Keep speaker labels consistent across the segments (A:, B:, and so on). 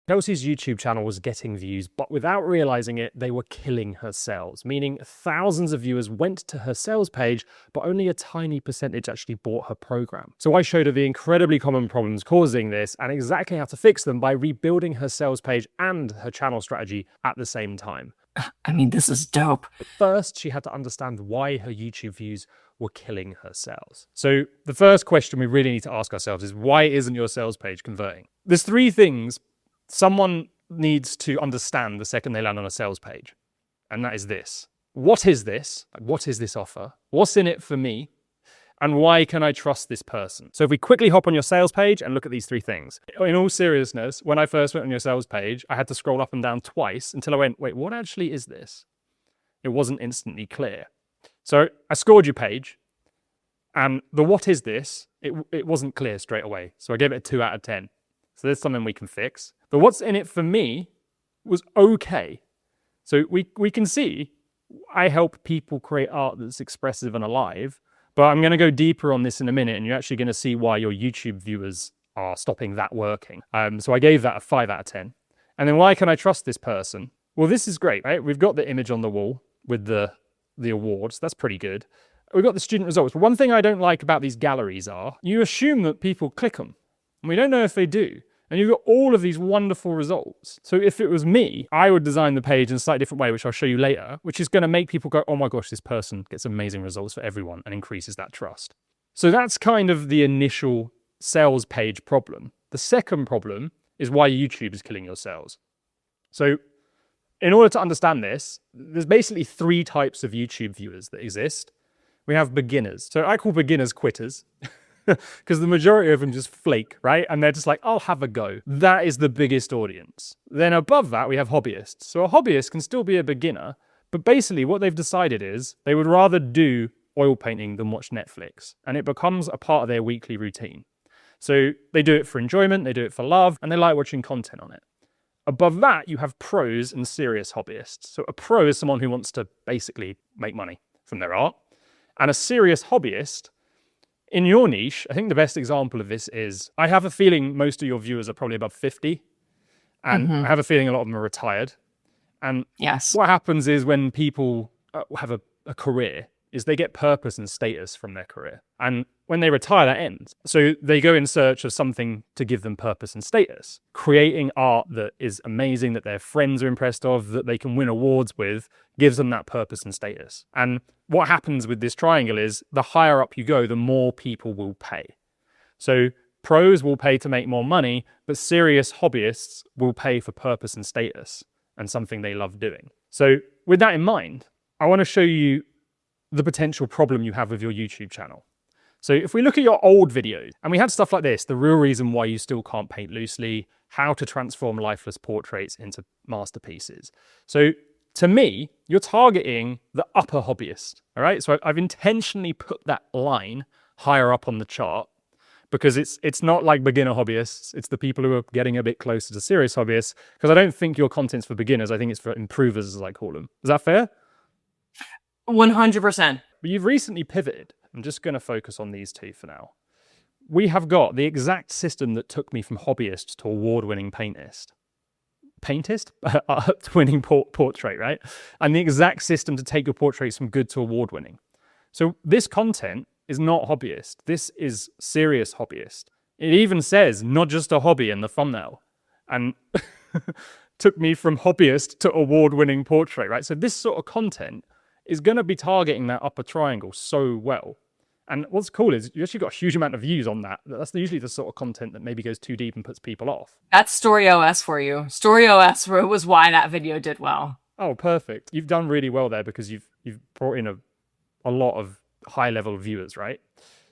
A: Chelsea's YouTube channel was getting views, but without realizing it, they were killing her sales, meaning thousands of viewers went to her sales page, but only a tiny percentage actually bought her program. So I showed her the incredibly common problems causing this and exactly how to fix them by rebuilding her sales page and her channel strategy at the same time.
B: I mean, this is dope.
A: First, she had to understand why her YouTube views were killing her sales. So the first question we really need to ask ourselves is, why isn't your sales page converting? There's three things someone needs to understand the second they land on a sales page. And that is this. What is this? What is this offer? What's in it for me? And why can I trust this person? So if we quickly hop on your sales page and look at these three things. In all seriousness, when I first went on your sales page, I had to scroll up and down twice until I went, wait, what actually is this? It wasn't instantly clear. So I scored your page, and the what is this, it wasn't clear straight away. So I gave it a 2 out of 10. So there's something we can fix. The what's in it for me was okay. So we can see I help people create art that's expressive and alive, but I'm going to go deeper on this in a minute, and you're actually going to see why your YouTube viewers are stopping that working. So I gave that a 5 out of 10. And then why can I trust this person? Well, this is great, right? We've got the image on the wall with the awards. That's pretty good. We've got the student results. But one thing I don't like about these galleries are you assume that people click them, and we don't know if they do. And you've got all of these wonderful results. So if it was me, I would design the page in a slightly different way, which I'll show you later, which is going to make people go, oh my gosh, this person gets amazing results for everyone, and increases that trust. So that's kind of the initial sales page problem. The second problem is why YouTube is killing your sales. So in order to understand this, there's basically 3 types of YouTube viewers that exist. We have beginners. So I call beginners quitters. Because the majority of them just flake, right? And they're just like, I'll have a go. That is the biggest audience. Then above that, we have hobbyists. So a hobbyist can still be a beginner, but basically what they've decided is they would rather do oil painting than watch Netflix. And it becomes a part of their weekly routine. So they do it for enjoyment, they do it for love, and they like watching content on it. Above that, you have pros and serious hobbyists. So a pro is someone who wants to basically make money from their art. And a serious hobbyist, in your niche, I think the best example of this is, I have a feeling most of your viewers are probably above 50. And I have a feeling a lot of them are retired. And
B: yes,
A: what happens is when people have a career, is they get purpose and status from their career. And when they retire, that ends. So they go in search of something to give them purpose and status. Creating art that is amazing, that their friends are impressed of, that they can win awards with, gives them that purpose and status. And what happens with this triangle is the higher up you go, the more people will pay. So pros will pay to make more money, but serious hobbyists will pay for purpose and status and something they love doing. So with that in mind, I want to show you the potential problem you have with your YouTube channel. So if we look at your old videos, and we had stuff like this, the real reason why you still can't paint loosely, how to transform lifeless portraits into masterpieces. So to me, you're targeting the upper hobbyist, all right? So I've intentionally put that line higher up on the chart because it's not like beginner hobbyists. It's the people who are getting a bit closer to serious hobbyists, because I don't think your content's for beginners. I think it's for improvers, as I call them. Is that fair?
B: 100%.
A: But you've recently pivoted. I'm just going to focus on these two for now. We have got the exact system that took me from hobbyist to award-winning paintist. Paintist? Winning portrait, right? And the exact system to take your portraits from good to award-winning. So this content is not hobbyist. This is serious hobbyist. It even says, not just a hobby in the thumbnail. And took me from hobbyist to award-winning portrait, right? So this sort of content is going to be targeting that upper triangle so well. And what's cool is you actually got a huge amount of views on that. That's usually the sort of content that maybe goes too deep and puts people off.
B: That's Story OS for you. Story OS was why that video did well.
A: Oh, perfect. You've done really well there because you've brought in a lot of high-level viewers, right?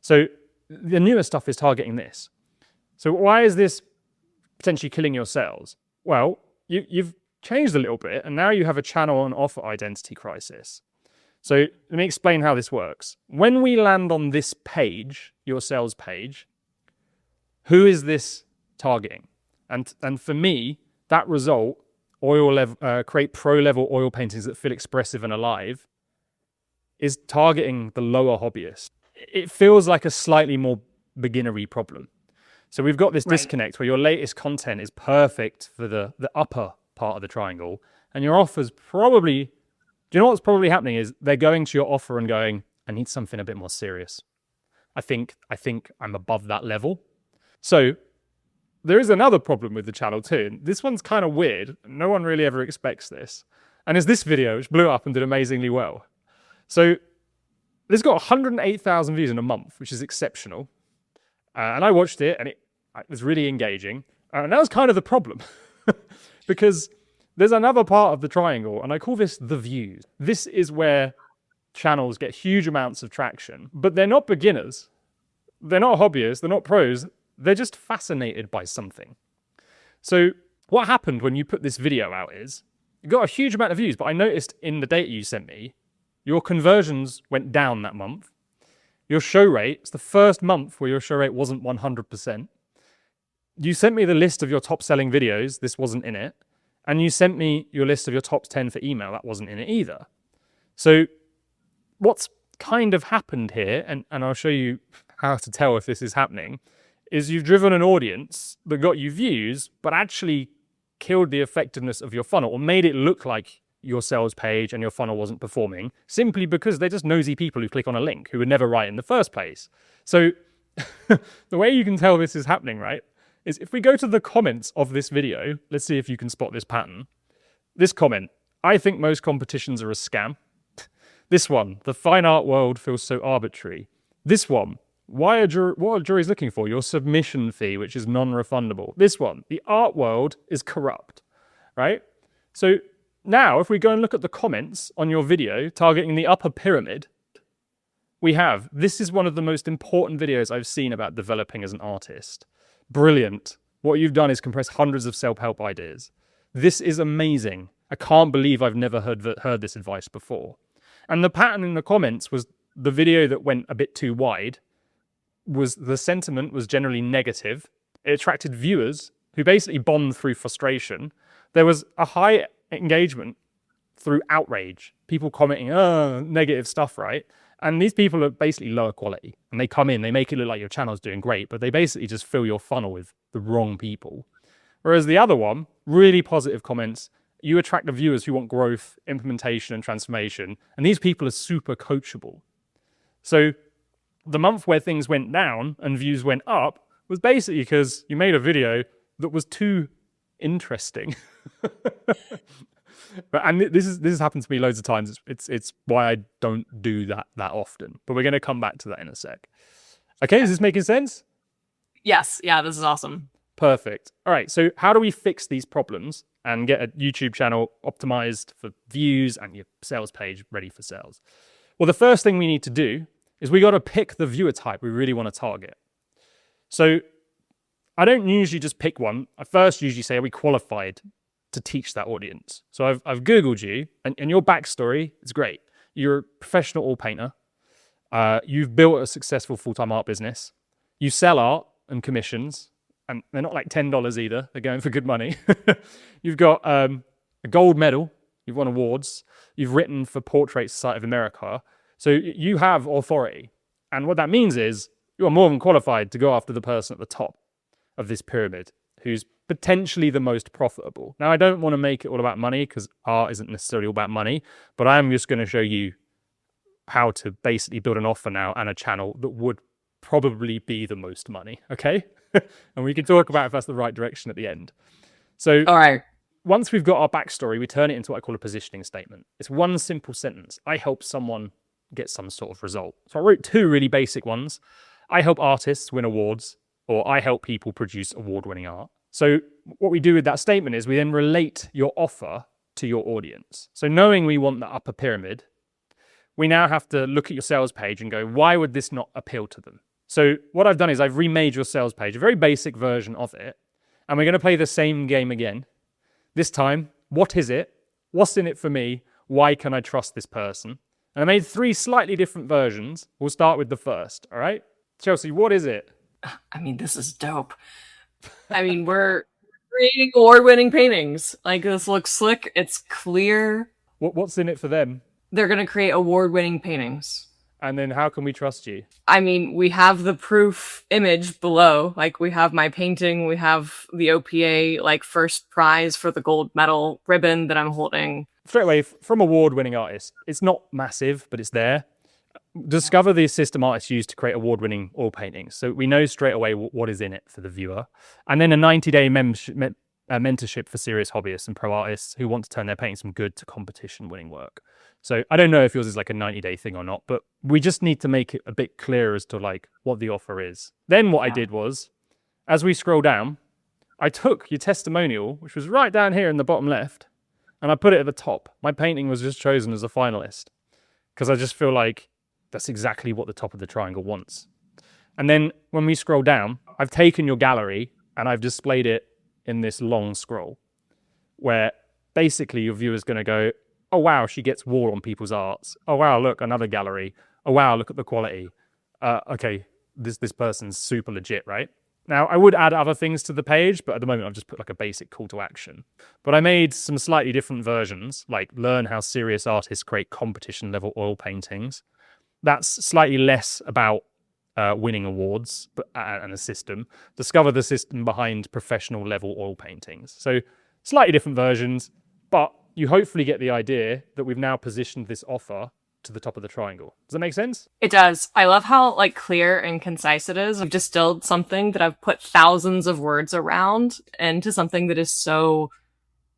A: So the newer stuff is targeting this. So why is this potentially killing your sales? Well, you've changed a little bit, and now you have a channel and offer identity crisis. So let me explain how this works. When we land on this page, your sales page, who is this targeting? And for me, that result, create pro-level oil paintings that feel expressive and alive, is targeting the lower hobbyist. It feels like a slightly more beginnery problem. So we've got this
B: Right.
A: disconnect where your latest content is perfect for the upper part of the triangle, and your offer's probably, do you know what's probably happening is they're going to your offer and going, I need something a bit more serious. I think I'm above that level. So there is another problem with the channel too. This one's kind of weird. No one really ever expects this. And it's this video, which blew up and did amazingly well. So this got 108,000 views in a month, which is exceptional. And I watched it, and it was really engaging. And that was kind of the problem. Because there's another part of the triangle, and I call this the views. This is where channels get huge amounts of traction, but they're not beginners. They're not hobbyists. They're not pros. They're just fascinated by something. So what happened when you put this video out is you got a huge amount of views, but I noticed in the data you sent me, your conversions went down that month. Your show rate, it's the first month where your show rate wasn't 100%. You sent me the list of your top selling videos. This wasn't in it. And you sent me your list of your top 10 for email. That wasn't in it either. So what's kind of happened here, and I'll show you how to tell if this is happening, is you've driven an audience that got you views, but actually killed the effectiveness of your funnel or made it look like your sales page and your funnel wasn't performing simply because they're just nosy people who click on a link who would never write in the first place. So the way you can tell this is happening, right, is if we go to the comments of this video, let's see if you can spot this pattern. This comment, I think most competitions are a scam. This one, the fine art world feels so arbitrary. This one, what are juries looking for? Your submission fee, which is non-refundable. This one, the art world is corrupt, right? So now, if we go and look at the comments on your video targeting the upper pyramid, we have, this is one of the most important videos I've seen about developing as an artist. Brilliant. What you've done is compress hundreds of self-help ideas. This is amazing. I can't believe I've never heard this advice before. And the pattern in the comments was the video that went a bit too wide, was the sentiment was generally negative. It attracted viewers who basically bond through frustration. There was a high engagement through outrage, people commenting, negative stuff, right? And these people are basically lower quality. And they come in, they make it look like your channel's doing great, but they basically just fill your funnel with the wrong people. Whereas the other one, really positive comments, you attract the viewers who want growth, implementation, and transformation. And these people are super coachable. So the month where things went down and views went up was basically because you made a video that was too interesting. And this has happened to me loads of times. It's why I don't do that often. But we're going to come back to that in a sec. Okay, is this making sense?
B: Yes. Yeah, this is awesome.
A: Perfect. All right, so how do we fix these problems and get a YouTube channel optimized for views and your sales page ready for sales? Well, the first thing we need to do is we got to pick the viewer type we really want to target. So I don't usually just pick one. I first usually say, are we qualified to teach that audience? So I've Googled you, and your backstory is great. You're a professional oil painter. You've built a successful full-time art business. You sell art and commissions, and they're not like $10 either. They're going for good money. You've got a gold medal. You've won awards. You've written for Portrait Society of America. So you have authority. And what that means is you are more than qualified to go after the person at the top of this pyramid who's potentially the most profitable. Now, I don't want to make it all about money because art isn't necessarily all about money, but I am just going to show you how to basically build an offer now and a channel that would probably be the most money, okay? And we can talk about if that's the right direction at the end. So
B: All right.
A: once we've got our backstory, we turn it into what I call a positioning statement. It's one simple sentence. I help someone get some sort of result. So I wrote two really basic ones. I help artists win awards, or I help people produce award-winning art. So what we do with that statement is we then relate your offer to your audience. So knowing we want the upper pyramid, we now have to look at your sales page and go, why would this not appeal to them? So what I've done is I've remade your sales page, a very basic version of it, and we're going to play the same game again. This time, what is it? What's in it for me? Why can I trust this person? And I made three slightly different versions. We'll start with the first, all right? Chelsea, what is it?
B: I mean, this is dope. I mean, we're creating award-winning paintings. Like, this looks slick. It's clear.
A: What's in it for them?
B: They're going to create award-winning paintings.
A: And then how can we trust you?
B: I mean, we have the proof image below. Like, we have my painting, we have the OPA, like, first prize for the gold medal ribbon that I'm holding.
A: Straight away, from award-winning artists, it's not massive, but it's there. Discover the system artists use to create award-winning oil paintings. So we know straight away what is in it for the viewer. And then a 90-day mentorship for serious hobbyists and pro artists who want to turn their paintings from good to competition-winning work. So I don't know if yours is like a 90-day thing or not, but we just need to make it a bit clearer as to like what the offer is. Then what I did was, as we scroll down, I took your testimonial, which was right down here in the bottom left, and I put it at the top. My painting was just chosen as a finalist because I just feel like that's exactly what the top of the triangle wants. And then when we scroll down, I've taken your gallery and I've displayed it in this long scroll where basically your viewer's going to go, oh, wow, she gets war on people's arts. Oh, wow, look, another gallery. Oh, wow, look at the quality. Okay, this person's super legit, right? Now, I would add other things to the page, but at the moment I've just put like a basic call to action. But I made some slightly different versions, like learn how serious artists create competition-level oil paintings. That's slightly less about winning awards and a system. Discover the system behind professional level oil paintings. So slightly different versions, but you hopefully get the idea that we've now positioned this offer to the top of the triangle. Does that make sense?
B: It does. I love how like clear and concise it is. I've distilled something that I've put thousands of words around into something that is so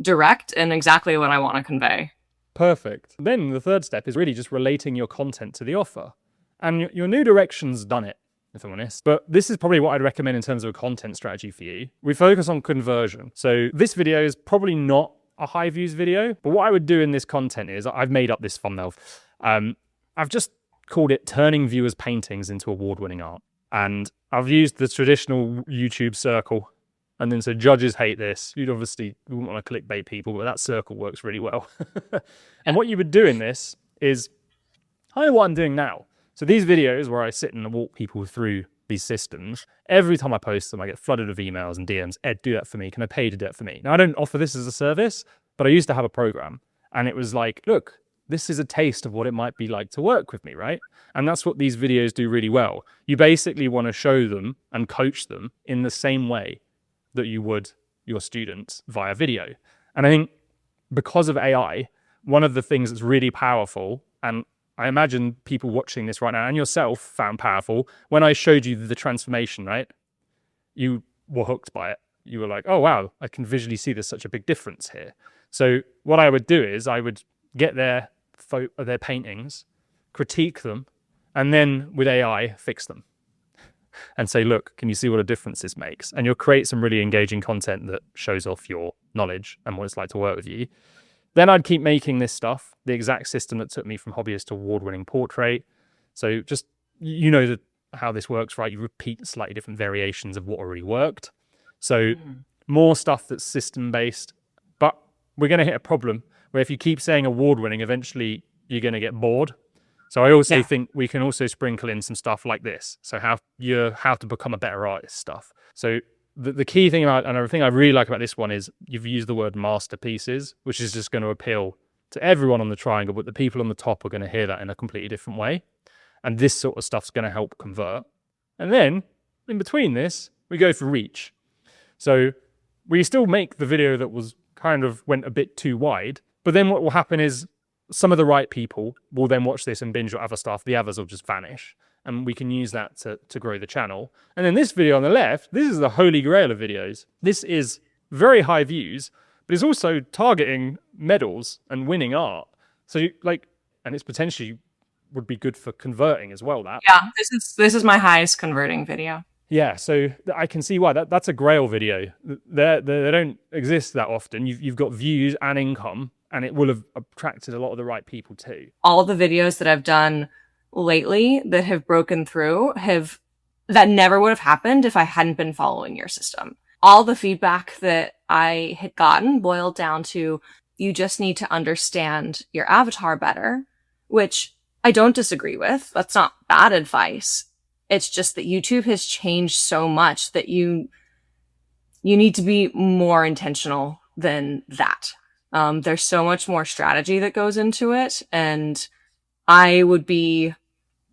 B: direct and exactly what I want to convey.
A: Perfect. Then the third step is really just relating your content to the offer. And your new direction's done it, if I'm honest. But this is probably what I'd recommend in terms of a content strategy for you. We focus on conversion. So this video is probably not a high views video, but what I would do in this content is I've made up this thumbnail. I've just called it Turning Viewers' Paintings into Award-Winning Art. And I've used the traditional YouTube circle. And then so judges hate this. You'd obviously wouldn't want to clickbait people, but that circle works really well. And what you would do in this is kind of what I'm doing now. So these videos where I sit and walk people through these systems, every time I post them, I get flooded with emails and DMs. Ed, do that for me. Can I pay you to do that for me? Now, I don't offer this as a service, but I used to have a program. And it was like, look, this is a taste of what it might be like to work with me, right? And that's what these videos do really well. You basically want to show them and coach them in the same way that you would your students via video. And I think because of AI, one of the things that's really powerful, and I imagine people watching this right now and yourself found powerful, when I showed you the transformation, right? You were hooked by it. You were like, oh, wow, I can visually see there's such a big difference here. So what I would do is I would get their paintings, critique them, and then with AI, fix them. And say, look, can you see what a difference this makes? And you'll create some really engaging content that shows off your knowledge and what it's like to work with you. Then I'd keep making this stuff, the exact system that took me from hobbyist to award-winning portrait. So just, you know how this works, right? You repeat slightly different variations of what already worked. So more stuff that's system-based. But we're going to hit a problem where if you keep saying award-winning, eventually you're going to get bored. So I also think we can also sprinkle in some stuff like this. So how to become a better artist stuff. So the key thing about, and the thing I really like about this one is you've used the word masterpieces, which is just going to appeal to everyone on the triangle, but the people on the top are going to hear that in a completely different way. And this sort of stuff's going to help convert. And then in between this, we go for reach. So we still make the video that was kind of went a bit too wide, but then what will happen is some of the right people will then watch this and binge your other stuff. The others will just vanish. And we can use that to grow the channel. And then this video on the left, this is the holy grail of videos. This is very high views, but it's also targeting medals and winning art. So and it's potentially would be good for converting as well.
B: Yeah, this is my highest converting video.
A: Yeah, so I can see why. That's a grail video. They don't exist that often. You've got views and income, and it will have attracted a lot of the right people too.
B: All the videos that I've done lately that have broken through that never would have happened if I hadn't been following your system. All the feedback that I had gotten boiled down to, you just need to understand your avatar better, which I don't disagree with. That's not bad advice. It's just that YouTube has changed so much that you need to be more intentional than that. There's so much more strategy that goes into it, and I would be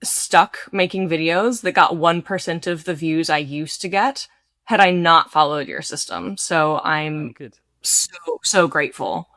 B: stuck making videos that got 1% of the views I used to get had I not followed your system. So I'm
A: Good.
B: so grateful.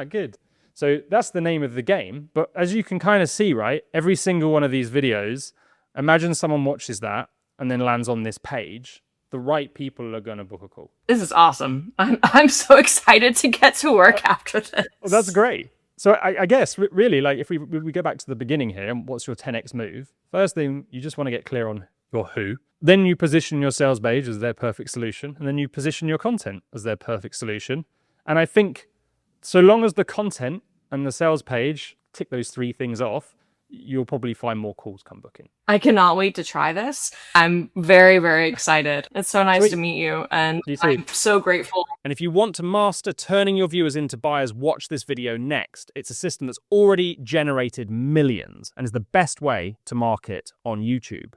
A: Good. So that's the name of the game. But as you can kind of see, right, every single one of these videos, imagine someone watches that and then lands on this page. The right people are going to book a call.
B: This is awesome. I'm so excited to get to work after this.
A: Well, that's great. So I guess really, like, if we go back to the beginning here, and what's your 10x move? First thing, you just want to get clear on your who. Then you position your sales page as their perfect solution, and then you position your content as their perfect solution. And I think so long as the content and the sales page tick those three things off, you'll probably find more calls come booking.
B: I cannot wait to try this. I'm very, very excited. It's so nice to meet you, and I'm so grateful.
A: And if you want to master turning your viewers into buyers, watch this video next. It's a system that's already generated millions and is the best way to market on YouTube.